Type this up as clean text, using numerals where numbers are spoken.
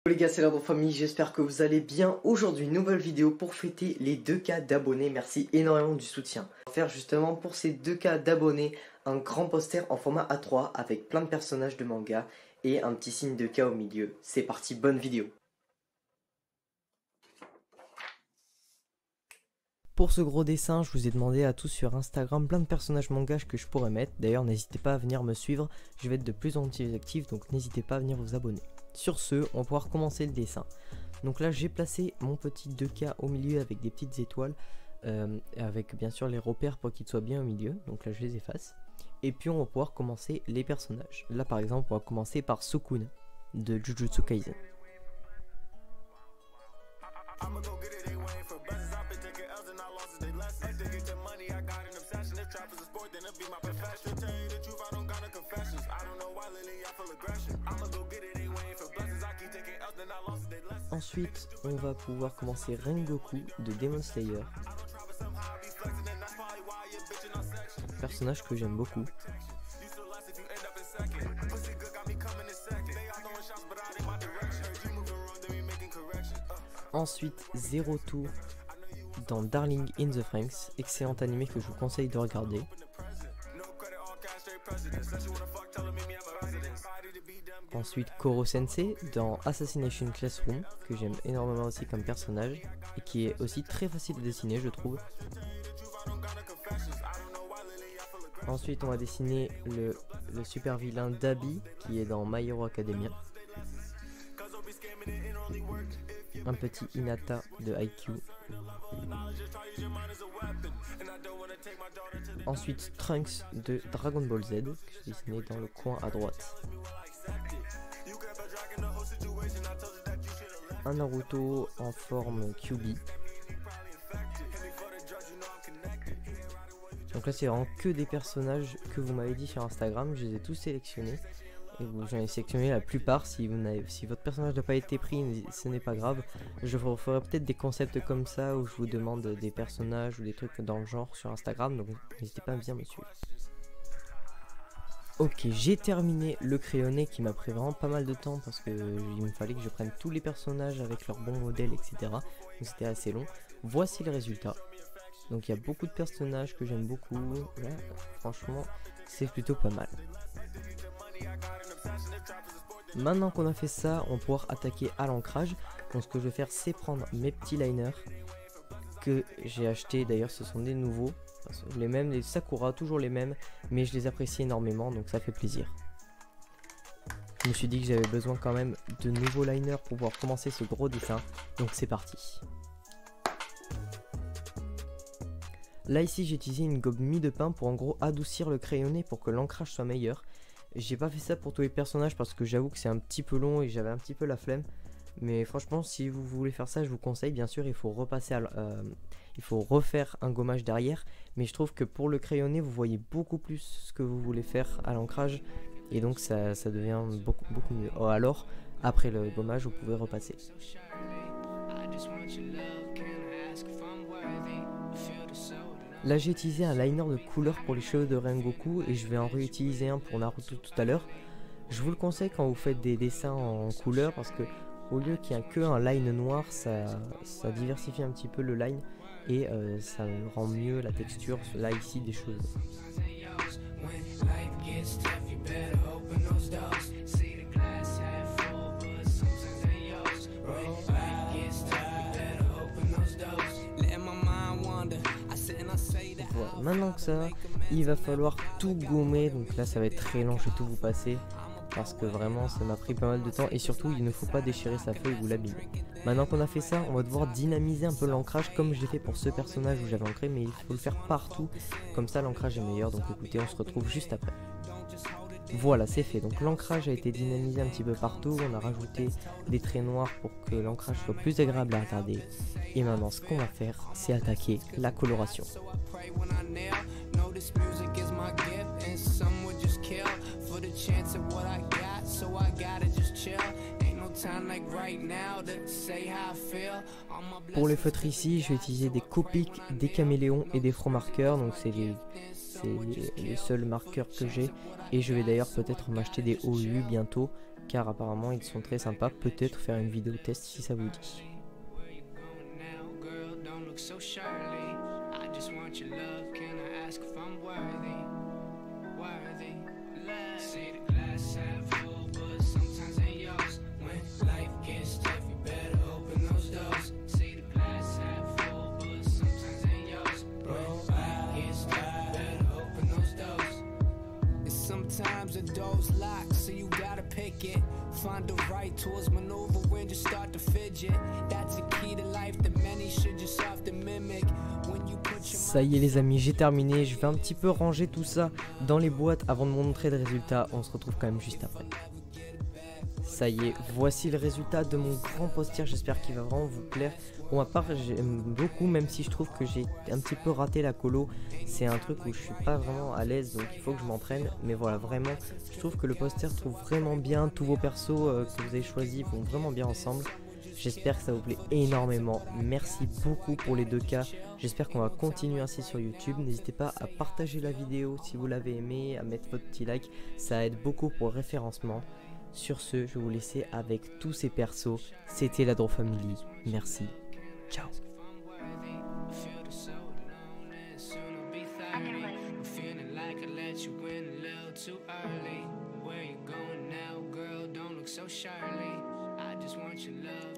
Les gars, c'est la famille, j'espère que vous allez bien. Aujourd'hui, nouvelle vidéo pour fêter les 2K d'abonnés. Merci énormément du soutien. On va faire justement pour ces 2K d'abonnés un grand poster en format A3 avec plein de personnages de manga et un petit signe de K au milieu. C'est parti, bonne vidéo. Pour ce gros dessin, je vous ai demandé à tous sur Instagram plein de personnages manga que je pourrais mettre. D'ailleurs, n'hésitez pas à venir me suivre, je vais être de plus en plus actif, donc n'hésitez pas à venir vous abonner. Sur ce, on va pouvoir commencer le dessin. Donc là, j'ai placé mon petit 2K au milieu avec des petites étoiles, avec bien sûr les repères pour qu'ils soient bien au milieu. Donc là, je les efface. Et puis, on va pouvoir commencer les personnages. Là, par exemple, on va commencer par Sukuna de Jujutsu Kaisen. Ensuite, on va pouvoir commencer Rengoku de Demon Slayer. Un personnage que j'aime beaucoup. Ensuite, Zero Two dans Darling in the Franxx, excellent animé que je vous conseille de regarder. Ensuite, Koro Sensei dans Assassination Classroom, que j'aime énormément aussi comme personnage et qui est aussi très facile à dessiner, je trouve. Ensuite, on va dessiner le super vilain Dabi qui est dans My Hero Academia. Un petit Hinata de Haikyuu. Ensuite, Trunks de Dragon Ball Z, que j'ai dessiné dans le coin à droite. Un Naruto en forme QB. Donc là, c'est vraiment que des personnages que vous m'avez dit sur Instagram. Je les ai tous sélectionnés. Et j'en ai sélectionné la plupart. Si votre personnage n'a pas été pris, ce n'est pas grave. Je vous ferai peut-être des concepts comme ça où je vous demande des personnages ou des trucs dans le genre sur Instagram. Donc n'hésitez pas à bien me suivre. Ok, j'ai terminé le crayonné qui m'a pris vraiment pas mal de temps parce que il me fallait que je prenne tous les personnages avec leur bon modèle, etc. Donc c'était assez long. Voici le résultat. Donc il y a beaucoup de personnages que j'aime beaucoup. Là, franchement, c'est plutôt pas mal. Maintenant qu'on a fait ça, on va pouvoir attaquer à l'ancrage. Donc ce que je vais faire, c'est prendre mes petits liners que j'ai achetés. D'ailleurs, ce sont des nouveaux. Les mêmes, les Sakura, toujours les mêmes, mais je les apprécie énormément, donc ça fait plaisir. Je me suis dit que j'avais besoin quand même de nouveaux liners pour pouvoir commencer ce gros dessin, donc c'est parti. Là ici j'ai utilisé une gomme mie de pain pour en gros adoucir le crayonné pour que l'ancrage soit meilleur. J'ai pas fait ça pour tous les personnages parce que j'avoue que c'est un petit peu long et j'avais un petit peu la flemme. Mais franchement, si vous voulez faire ça, je vous conseille. Bien sûr, il faut repasser il faut refaire un gommage derrière. Mais je trouve que pour le crayonné, vous voyez beaucoup plus ce que vous voulez faire à l'ancrage. Et donc, ça devient beaucoup mieux. Oh, alors, après le gommage, vous pouvez repasser. Là, j'ai utilisé un liner de couleur pour les cheveux de Rengoku. Et je vais en réutiliser un pour Naruto tout à l'heure. Je vous le conseille quand vous faites des dessins en couleur parce que au lieu qu'il n'y ait que un line noir, ça diversifie un petit peu le line et ça rend mieux la texture, là ici, des cheveux. Voilà, maintenant que ça, il va falloir tout gommer, donc là ça va être très long, je vais tout vous passer. Parce que vraiment ça m'a pris pas mal de temps et surtout il ne faut pas déchirer sa feuille ou l'abîmer. Maintenant qu'on a fait ça, on va devoir dynamiser un peu l'ancrage comme je l'ai fait pour ce personnage où j'avais ancré, mais il faut le faire partout, comme ça l'ancrage est meilleur. Donc écoutez, on se retrouve juste après. Voilà, c'est fait, donc l'ancrage a été dynamisé un petit peu partout, on a rajouté des traits noirs pour que l'ancrage soit plus agréable à regarder. Et maintenant ce qu'on va faire, c'est attaquer la coloration. Pour les feutres ici, je vais utiliser des Copic, des caméléons et des francs marqueurs, donc c'est les seuls marqueurs que j'ai. Et je vais d'ailleurs peut-être m'acheter des OU bientôt car apparemment ils sont très sympas. Peut-être faire une vidéo test si ça vous dit. Sometimes the door's locked, so you gotta pick it. Find the right tools, maneuver when you start to fidget. That's the key to life that many should just often mimic. When you put your... Ça y est les amis, j'ai terminé. Je vais un petit peu ranger tout ça dans les boîtes avant de montrer le résultat. On se retrouve quand même juste après. Ça y est, voici le résultat de mon grand poster, j'espère qu'il va vraiment vous plaire. Bon, à part, j'aime beaucoup, même si je trouve que j'ai un petit peu raté la colo. C'est un truc où je suis pas vraiment à l'aise, donc il faut que je m'entraîne. Mais voilà, vraiment, je trouve que le poster trouve vraiment bien. Tous vos persos que vous avez choisis vont vraiment bien ensemble. J'espère que ça vous plaît énormément. Merci beaucoup pour les 2K. J'espère qu'on va continuer ainsi sur YouTube. N'hésitez pas à partager la vidéo si vous l'avez aimé, à mettre votre petit like. Ça aide beaucoup pour le référencement. Sur ce, je vais vous laisser avec tous ces persos. C'était la Draw Family. Merci. Ciao. So surely, I just want your love.